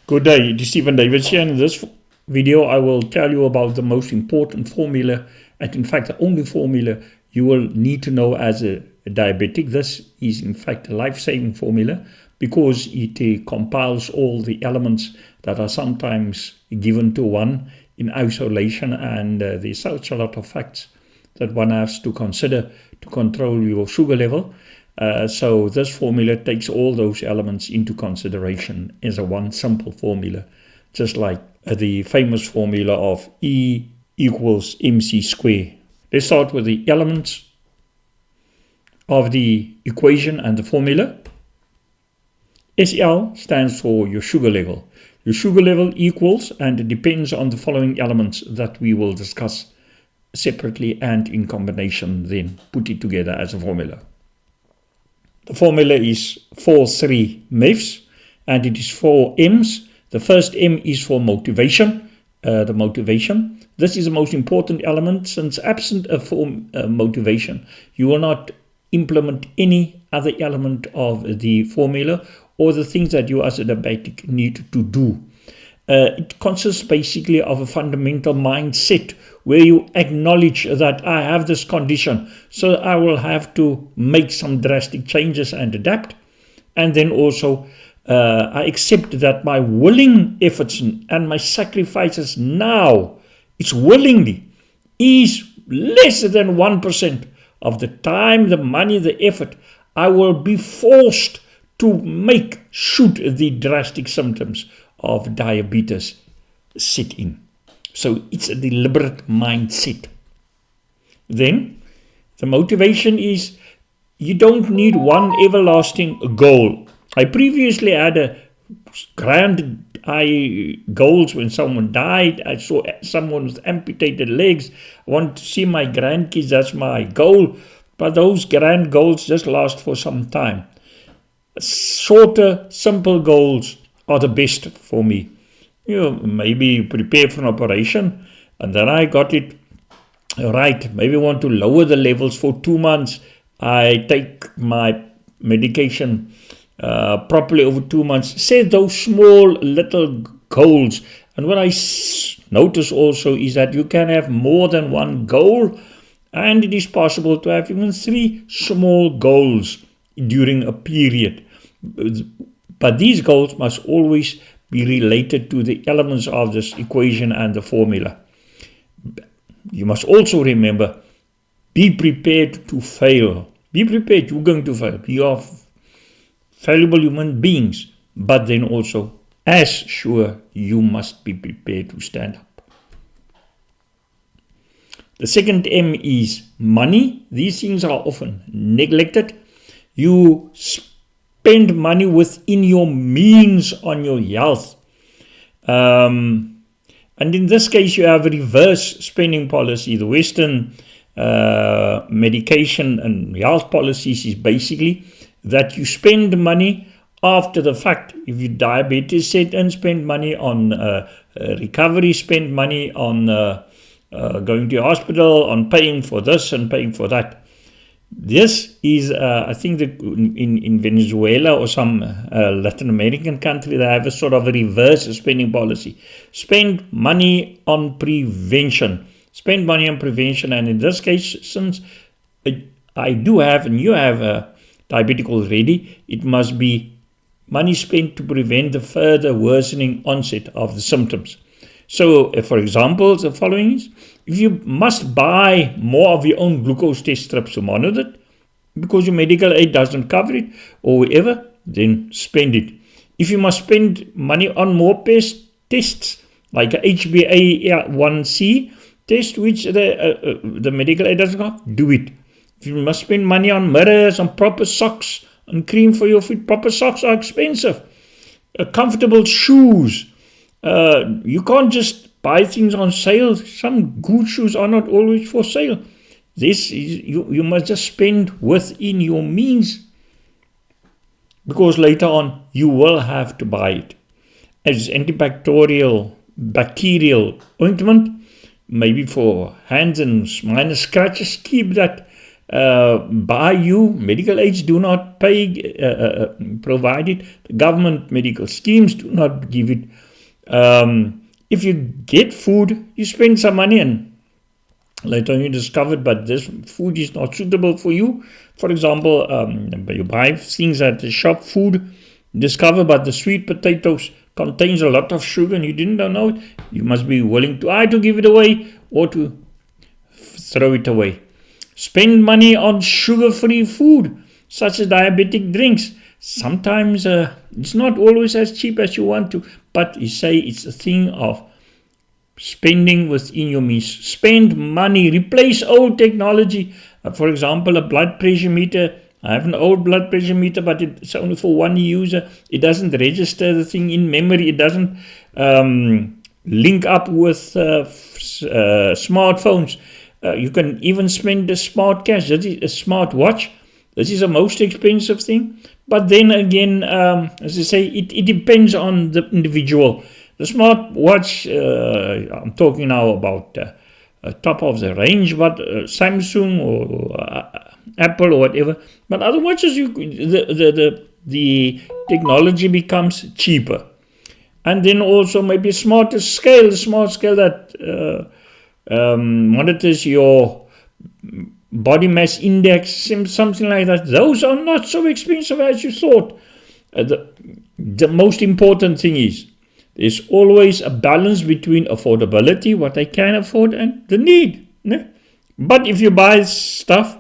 Good day, it is Stephen Davis here. In this video I will tell you about the most important formula, and in fact the only formula you will need to know as a diabetic. This is in fact a life-saving formula because it compiles all the elements that are sometimes given to one in isolation, and there's such a lot of facts that one has to consider to control your sugar level. So this formula takes all those elements into consideration as a one simple formula, just like the famous formula of E equals mc square. Let's start with the elements of the equation and the formula. SL stands for your sugar level. Your sugar level equals, and it depends on the following elements that we will discuss separately and in combination, then put it together as a formula. The formula is 4-3 MEFs, and it is 4 M's. The first M is for motivation. The motivation. This is the most important element, since absent a motivation, you will not implement any other element of the formula or the things that you as a diabetic need to do. It consists basically of a fundamental mindset where you acknowledge that I have this condition, so I will have to make some drastic changes and adapt. And then also I accept that my willing efforts and my sacrifices now, it's willingly, is less than 1% of the time, the money, the effort I will be forced to make should the drastic symptoms of diabetes set in. So it's a deliberate mindset. Then the motivation is you don't need one everlasting goal. I previously had a grand goals when someone died. I saw someone with amputated legs. I want to see my grandkids, that's my goal. But those grand goals just last for some time. Shorter, simple goals are the best for me. Maybe prepare for an operation, and then I got it right. Maybe want to lower the levels for 2 months. I take my medication properly over 2 months. Set those small little goals. And what I notice also is that you can have more than one goal, and it is possible to have even 3 small goals during a period. But these goals must always be related to the elements of this equation and the formula. You must also remember, be prepared to fail. Be prepared, you're going to fail. You are fallible human beings, but then also, as sure, you must be prepared to stand up. The second M is money. These things are often neglected. You spend money within your means on your health. And in this case, you have a reverse spending policy. The Western medication and health policies is basically that you spend money after the fact. If you diabetes set and spend money on recovery, spend money on going to the hospital, on paying for this and paying for that. This is, I think that in Venezuela or some Latin American country, they have a sort of a reverse spending policy. Spend money on prevention. Spend money on prevention. And in this case, since I do have, and you have a diabetic already, it must be money spent to prevent the further worsening onset of the symptoms. So, for example, the following is, if you must buy more of your own glucose test strips to monitor it, because your medical aid doesn't cover it, or whatever, then spend it. If you must spend money on more tests, like a HbA1c test, which the medical aid doesn't cover, do it. If you must spend money on mirrors, on proper socks, on cream for your feet, proper socks are expensive. Comfortable shoes. You can't just buy things on sale. Some good shoes are not always for sale. This is, you must just spend within your means, because later on you will have to buy it. As antibacterial ointment, maybe for hands and minor scratches, keep that by you. Medical aids do not provide it. The government medical schemes do not give it. If you get food, you spend some money, and later on you discovered, but this food is not suitable for you. For example, you buy things at the shop, food, discover, but the sweet potatoes contains a lot of sugar and you didn't know it. You must be willing to either give it away or to throw it away. Spend money on sugar-free food, such as diabetic drinks. Sometimes it's not always as cheap as you want to, but you say it's a thing of spending within your means. Spend money, replace old technology. For example, a blood pressure meter. I have an old blood pressure meter, but it's only for one user. It doesn't register the thing in memory. It doesn't link up with smartphones. You can even spend a smart cash. That is a smart watch. This is the most expensive thing. But then again, as I say, it depends on the individual. The smart watch, I'm talking now about top of the range, but Samsung or Apple or whatever. But other watches, the technology becomes cheaper. And then also maybe a smart scale that monitors your body mass index, something like that. Those are not so expensive as you thought. The most important thing is there's always a balance between affordability, what I can afford, and the need. Ne? But if you buy stuff,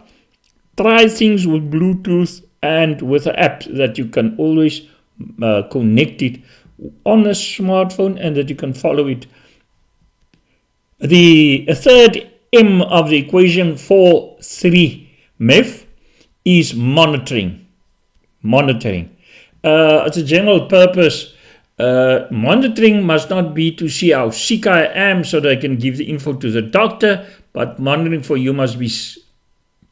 try things with Bluetooth and with an app that you can always connect it on a smartphone and that you can follow it. The third M of the equation for 3 MEF is monitoring. It's a general purpose. Monitoring must not be to see how sick I am so that I can give the info to the doctor, but monitoring for you must be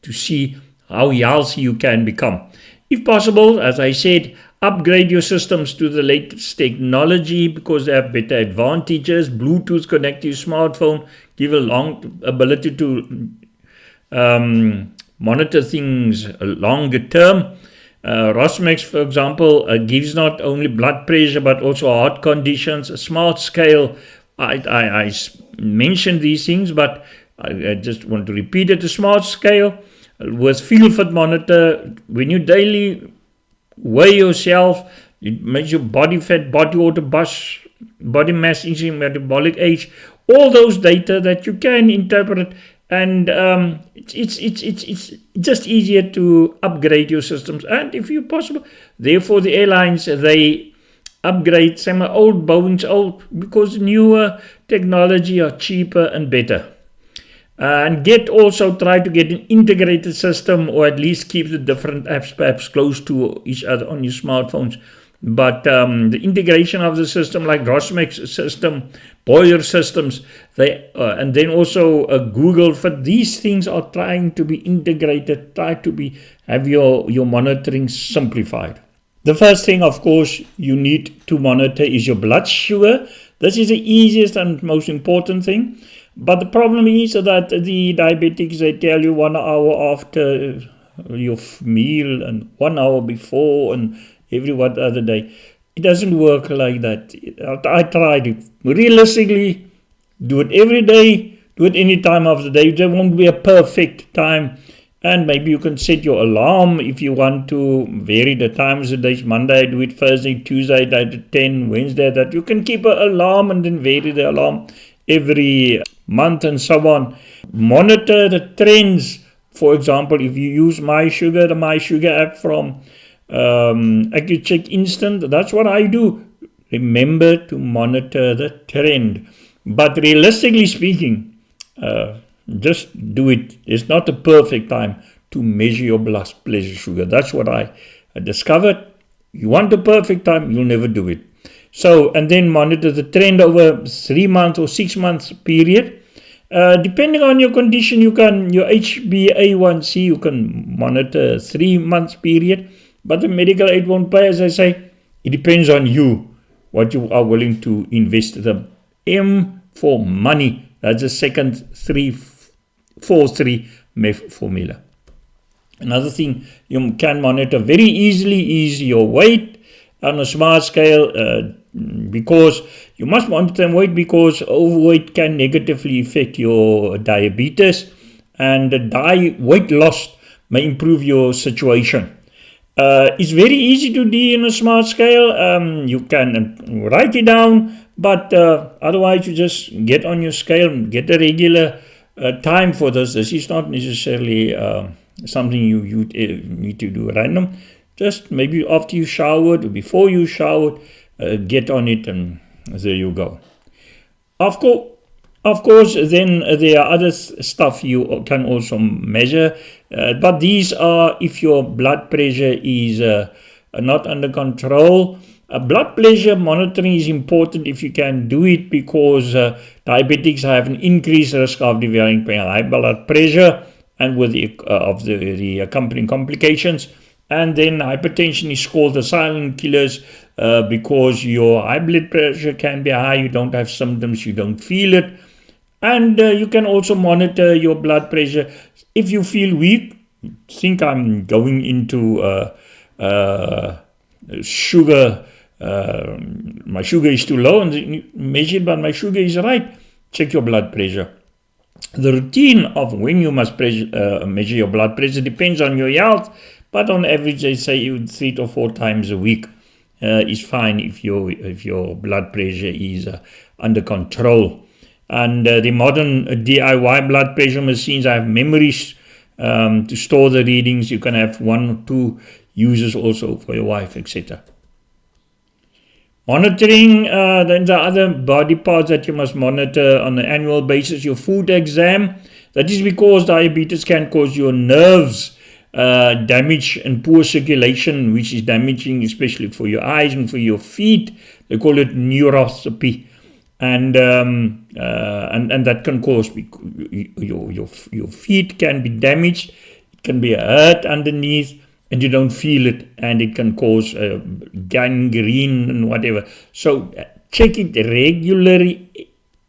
to see how healthy you can become. If possible, as I said, upgrade your systems to the latest technology because they have better advantages. Bluetooth connect to your smartphone, give a long ability to monitor things longer term. Rosmex, for example, gives not only blood pressure but also heart conditions. A smart scale, I mentioned these things, but I just want to repeat it. A smart scale with field fit monitor, when you daily weigh yourself, it measures your body fat, body water, body mass index, metabolic age, all those data that you can interpret, and it's just easier to upgrade your systems. And if you possible, therefore the airlines, they upgrade some old Boeing's old because newer technology are cheaper and better. And try to get an integrated system, or at least keep the different apps perhaps close to each other on your smartphones. But the integration of the system, like Rosmex system, Boyer systems, and then also Google, for these things are trying to be integrated, have your monitoring simplified. The first thing, of course, you need to monitor is your blood sugar. This is the easiest and most important thing. But the problem is that the diabetics, they tell you 1 hour after your meal and 1 hour before and every other day. It doesn't work like that. I tried it. Realistically, do it every day, do it any time of the day. There won't be a perfect time. And maybe you can set your alarm if you want to vary the times of the days. Monday I do it, Thursday, Tuesday I do it 10, Wednesday that. You can keep an alarm and then vary the alarm every month and so on. Monitor the trends. For example, if you use the My Sugar app from AccuCheck Instant, that's what I do. Remember to monitor the trend. But realistically speaking, just do it. It's not a perfect time to measure your blood pressure sugar. That's what I discovered. You want a perfect time, you'll never do it. So, and then monitor the trend over 3 months or 6 months period. Depending on your condition, your HbA1c, you can monitor 3 months period. But the medical aid won't pay, as I say. It depends on you, what you are willing to invest. The M for money. That's the second 3-4-3 MEF formula. Another thing you can monitor very easily is your weight on a smart scale, because you must monitor weight because overweight can negatively affect your diabetes, and weight loss may improve your situation. It's very easy to do in a smart scale. You can write it down, but otherwise you just get on your scale, get a regular time for this. This is not necessarily something you need to do random. Just maybe after you showered or before you showered, get on it, and there you go. Of course, then there are other stuff you can also measure, but these are if your blood pressure is not under control. Blood pressure monitoring is important if you can do it, because diabetics have an increased risk of developing high blood pressure and with the accompanying complications. And then hypertension is called the silent killers, because your high blood pressure can be high, you don't have symptoms, you don't feel it. And you can also monitor your blood pressure. If you feel weak, think I'm going into sugar, my sugar is too low, and measure it, but my sugar is right, check your blood pressure. The routine of when you must measure your blood pressure depends on your health, but on average, they say 3 to 4 times a week is fine if your blood pressure is under control. And the modern DIY blood pressure machines have memories to store the readings. You can have 1 or 2 users also for your wife, etc. Monitoring, then the other body parts that you must monitor on an annual basis, your food exam. That is because diabetes can cause your nerves damage and poor circulation, which is damaging especially for your eyes and for your feet. They call it neuropathy. And that can cause your feet can be damaged, it can be hurt underneath, and you don't feel it, and it can cause gangrene and whatever. So check it regularly,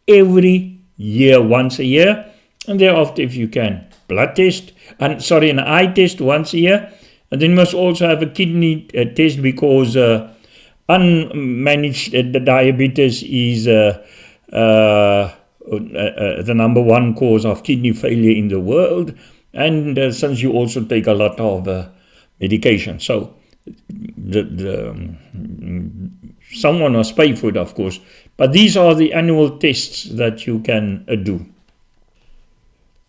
every year, once a year, and thereafter, if you can, an eye test once a year, and then you must also have a kidney test, because unmanaged diabetes is the number 1 cause of kidney failure in the world, and since you also take a lot of medication, so someone must pay for it, of course, but these are the annual tests that you can do.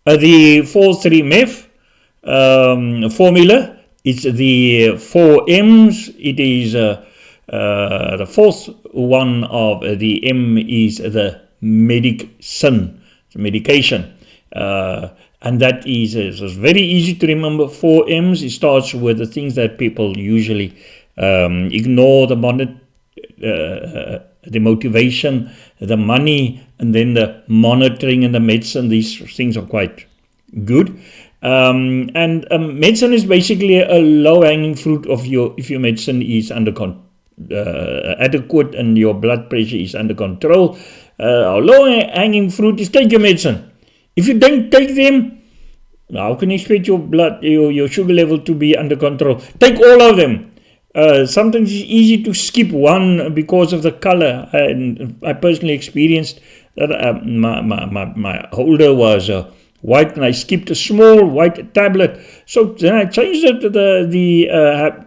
The 4-3-MEF formula, it's the 4 M's. It is the fourth one of the M is the medication, and that is it's very easy to remember. 4 M's. It starts with the things that people usually ignore: the motivation, the money, and then the monitoring and the medicine. These things are quite good. And medicine is basically a low-hanging fruit of if your medicine is adequate and your blood pressure is under control. Low-hanging fruit is take your medicine. If you don't take them, how can you expect your sugar level to be under control? Take all of them. Sometimes it's easy to skip one because of the color. I personally experienced that my holder was white, and I skipped a small white tablet. So then I changed it to the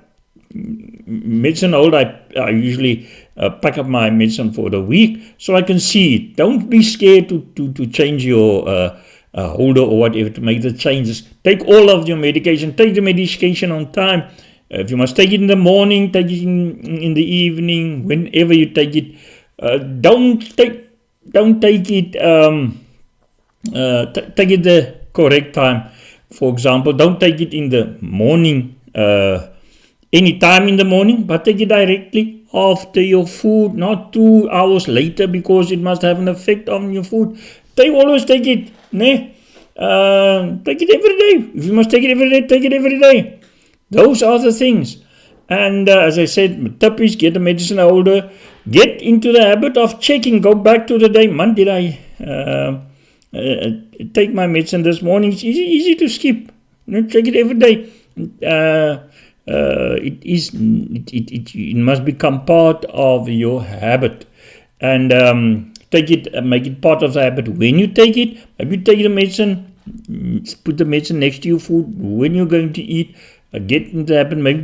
medicine holder. I usually pack up my medicine for the week so I can see it. Don't be scared to change your holder or whatever, to make the changes. Take all of your medication. Take the medication on time. If you must take it in the morning, take it in the evening, whenever you take it. Don't take it. Take it the correct time. For example, don't take it in the morning, any time in the morning, but take it directly after your food, not 2 hours later, because it must have an effect on your food. Always take it. Take it every day. If you must take it every day, take it every day. Those are the things. And as I said, tip is get a medicine holder. Get into the habit of checking. Go back to the day. Man, did I take my medicine this morning? It's easy to skip. Check it every day. it must become part of your habit, and make it part of the habit. When you take it, maybe you take the medicine, put the medicine next to your food when you're going to eat. Get into the habit. Maybe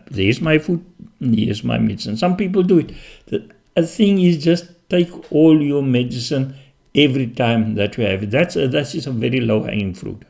there's my food, here's my medicine. Some people do it. The thing is, just take all your medicine every time that you have it. That's just a very low hanging fruit.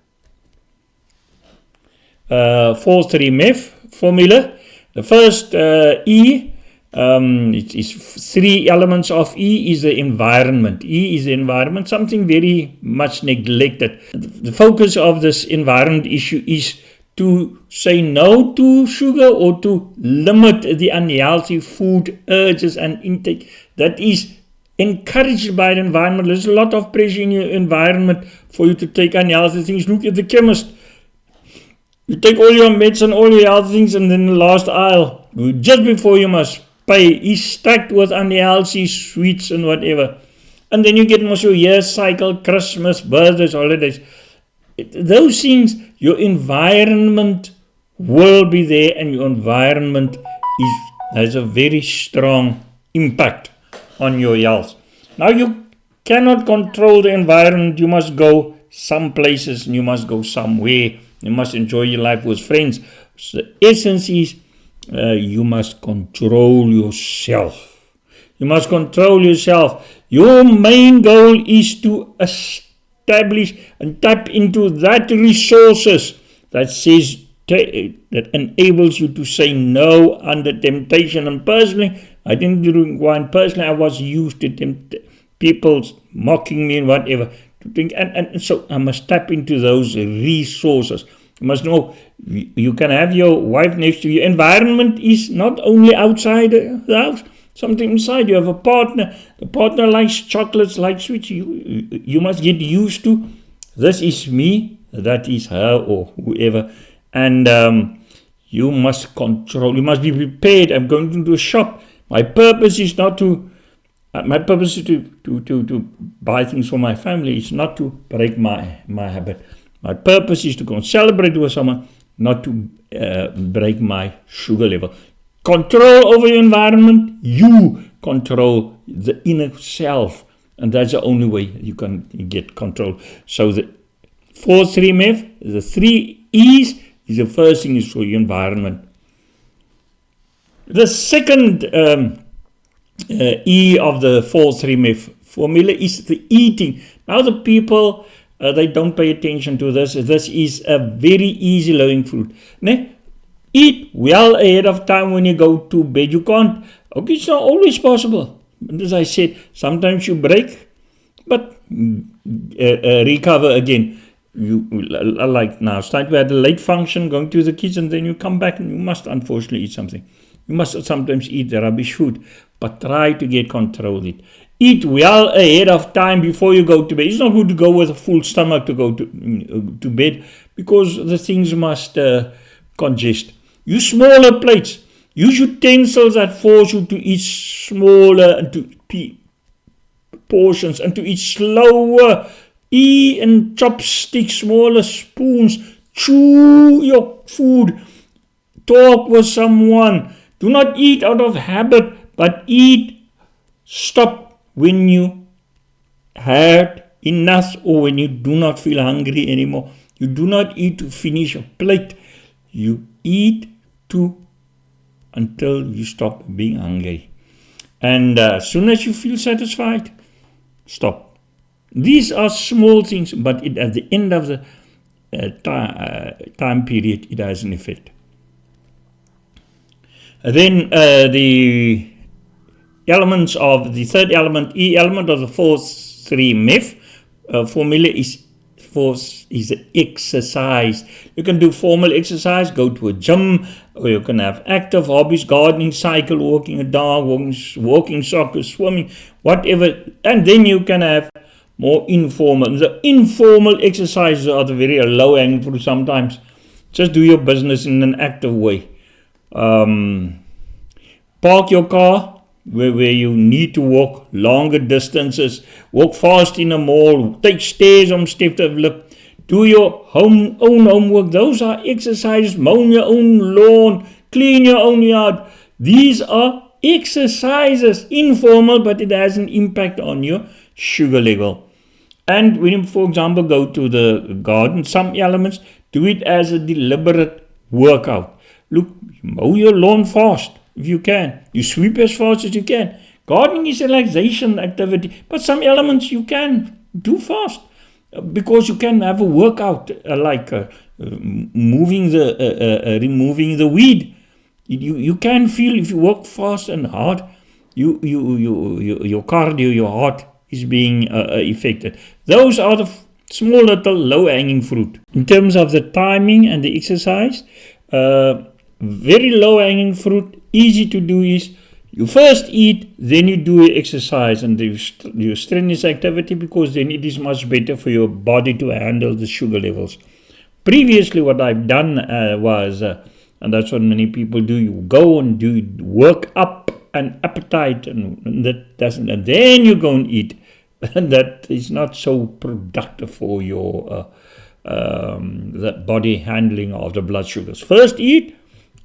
4-3-MEF formula. The first E, it is 3 elements of E is the environment. E is the environment, something very much neglected. The focus of this environment issue is to say no to sugar or to limit the unhealthy food urges and intake that is encouraged by the environment. There's a lot of pressure in your environment for you to take unhealthy things. Look at the chemist. You take all your medicine, all your healthy things, and then the last aisle, just before you must pay, is stacked with unhealthy sweets and whatever. And then you get also year cycle, Christmas, birthdays, holidays. Those things, your environment will be there, and your environment has a very strong impact on your health. Now, you cannot control the environment. You must go some places and you must go somewhere. You must enjoy your life with friends. So the essence is you must control yourself. You must control yourself. Your main goal is to establish and tap into that resources that says that enables you to say no under temptation. And personally, I didn't drink wine. Personally, I was used to people mocking me and whatever to drink, and so I must tap into those resources. You must know you can have your wife next to you. Environment is not only outside the house, something inside. You have a partner. The partner likes chocolates, likes sweets. You must get used to, this is me, that is her or whoever, and you must control. You must be prepared. I'm going into a shop. My purpose is not to. My purpose is to buy things for my family. It's not to break my habit. My purpose is to go and celebrate with someone, not to break my sugar level. Control over your environment. You control the inner self, and that's the only way you can get control. So the 4-3-MEF, the 3 E's, is the first thing is for your environment. The second E of the 4-3-MEF formula is the eating. Now the people, they don't pay attention to this. This is a very easy low-hanging fruit. Eat well ahead of time when you go to bed. You can't, okay, it's not always possible. And as I said, sometimes you break, but recover again. You like now, start with a late function, going to the kitchen, then you come back and you must unfortunately eat something. You must sometimes eat the rubbish food, but try to get control of it. Eat well ahead of time before you go to bed. It's not good to go with a full stomach to go to bed, because the things must congest. Use smaller plates. Use utensils that force you to eat smaller and to portions and to eat slower. Eat in chopsticks, smaller spoons. Chew your food. Talk with someone. Do not eat out of habit, but stop when you had enough or when you do not feel hungry anymore. You do not eat to finish a plate. You eat until you stop being hungry. And as soon as you feel satisfied, stop. These are small things, but at the end of the time period, it has an effect. Then the elements of the third element, E element of the 4-3-MEF formula is exercise. You can do formal exercise, go to a gym, or you can have active hobbies, gardening, cycle, walking a dog, walking soccer, swimming, whatever. And then you can have more informal. The informal exercises are the very low hanging fruit sometimes. Just do your business in an active way. Park your car where you need to walk longer distances. Walk fast in a mall. Take stairs on steep lift. do your own homework. Those are exercises. Mow your own lawn, clean your own yard. These are exercises, informal, but it has an impact on your sugar level. And when you, for example, go to the garden, some elements do it as a deliberate workout. Look, mow your lawn fast if you can. You sweep as fast as you can. Gardening is a relaxation activity, but some elements you can do fast because you can have a workout like removing the weed. You can feel if you work fast and hard, your cardio, your heart is being affected. Those are the small little low-hanging fruit. In terms of the timing and the exercise, very low-hanging fruit, easy to do is you first eat, then you do your exercise and your strenuous activity, because then it is much better for your body to handle the sugar levels. Previously, what I've done was, and that's what many people do, you go and do work up an appetite, and that doesn't, and then you go and eat. And that is not so productive for your the body handling of the blood sugars. First eat,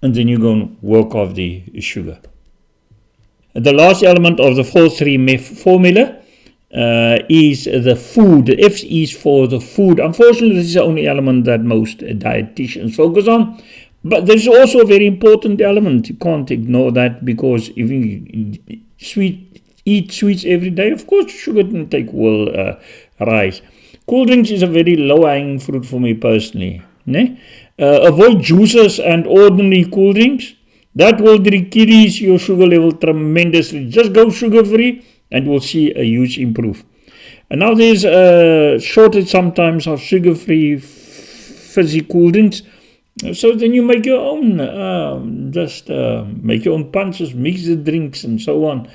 and then you go and work off the sugar. The last element of the 4-3-MEF formula is the food. The F is for the food. Unfortunately, this is the only element that most dietitians focus on. But there's also a very important element. You can't ignore that, because if you eat sweets every day, of course sugar intake will rise. Cool drinks is a very low-hanging fruit for me personally. Avoid juices and ordinary cool drinks. That will decrease your sugar level tremendously. Just go sugar-free and we'll see a huge improve. And now there's a shortage sometimes of sugar-free fizzy cool drinks. So then you make your own, make your own punches, mix the drinks and so on.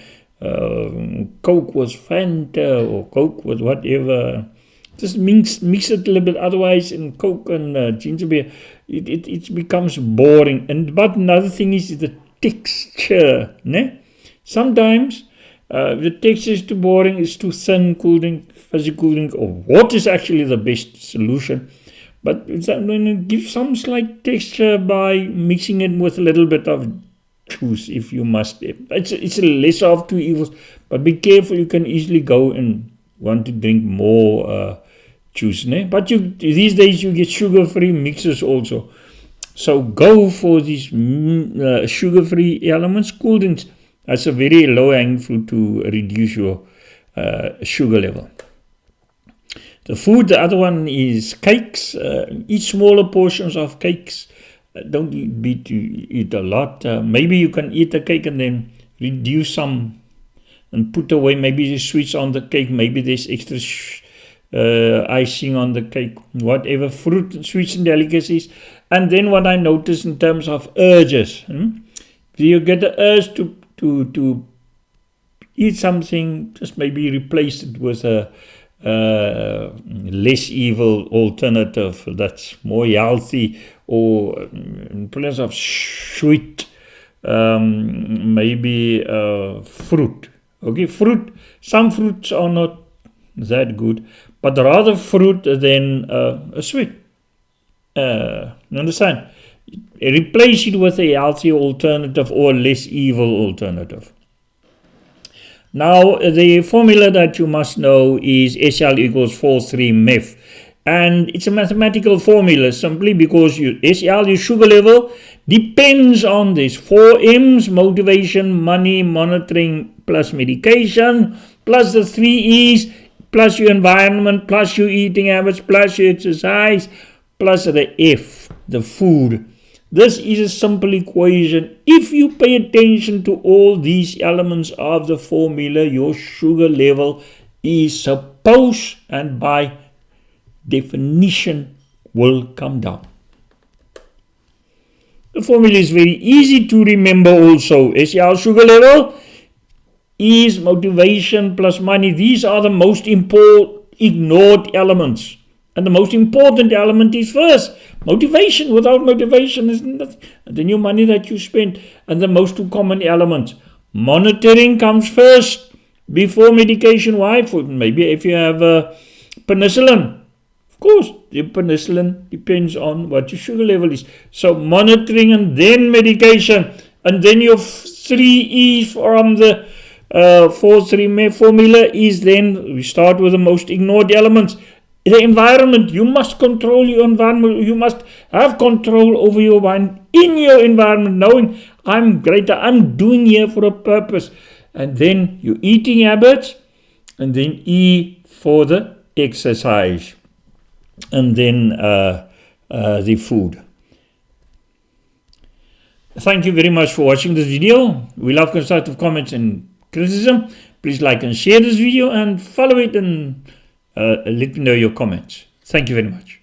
Coke with Fanta or Coke with whatever. Just mix it a little bit. Otherwise, in Coke and ginger beer, it becomes boring. But another thing is the texture. Sometimes the texture is too boring, it's too thin, cool drink, fizzy cool drink, or what is actually the best solution. But give some slight texture by mixing it with a little bit of juice if you must. It's a lesser of two evils, but be careful, you can easily go and want to drink more juice. But these days you get sugar-free mixes also. So go for these sugar-free elements, cool drinks. That's a very low-hanging fruit to reduce your sugar level. The food, the other one is cakes. Eat smaller portions of cakes. Don't eat a lot. Maybe you can eat a cake and then reduce some and put away maybe the sweets on the cake. Maybe there's extra icing on the cake. Whatever, fruit, sweets and delicacies. And then what I notice in terms of urges. You get the urge to eat something, just maybe replace it with a less evil alternative that's more healthy, or in place of sweet, maybe fruit. Okay, fruit. Some fruits are not that good, but rather fruit than a sweet. You understand? Replace it with a healthy alternative or less evil alternative. Now, the formula that you must know is SL equals 4-3-MEF. And it's a mathematical formula simply because SL, your sugar level, depends on this. 4 M's, motivation, money, monitoring, plus medication, plus the 3 E's, plus your environment, plus your eating habits, plus your exercise, plus the F, the food. This is a simple equation. If you pay attention to all these elements of the formula, your sugar level is supposed, and by definition, will come down. The formula is very easy to remember also. SL sugar level is motivation plus money. These are the most important ignored elements. And the most important element is first motivation. Without motivation is nothing. And then your money that you spend. And the most two common elements. Monitoring comes first before medication. Why? Maybe if you have penicillin, of course, the penicillin depends on what your sugar level is. So monitoring and then medication. And then your 3E's from the 4-3 formula is then, we start with the most ignored elements. The environment, you must control your environment. You must have control over your mind in your environment, knowing I'm greater, I'm doing here for a purpose. And then your eating habits, and then E for the exercise, and then the food. Thank you very much for watching this video. We love constructive comments and criticism. Please like and share this video and follow it, and let me know your comments. Thank you very much.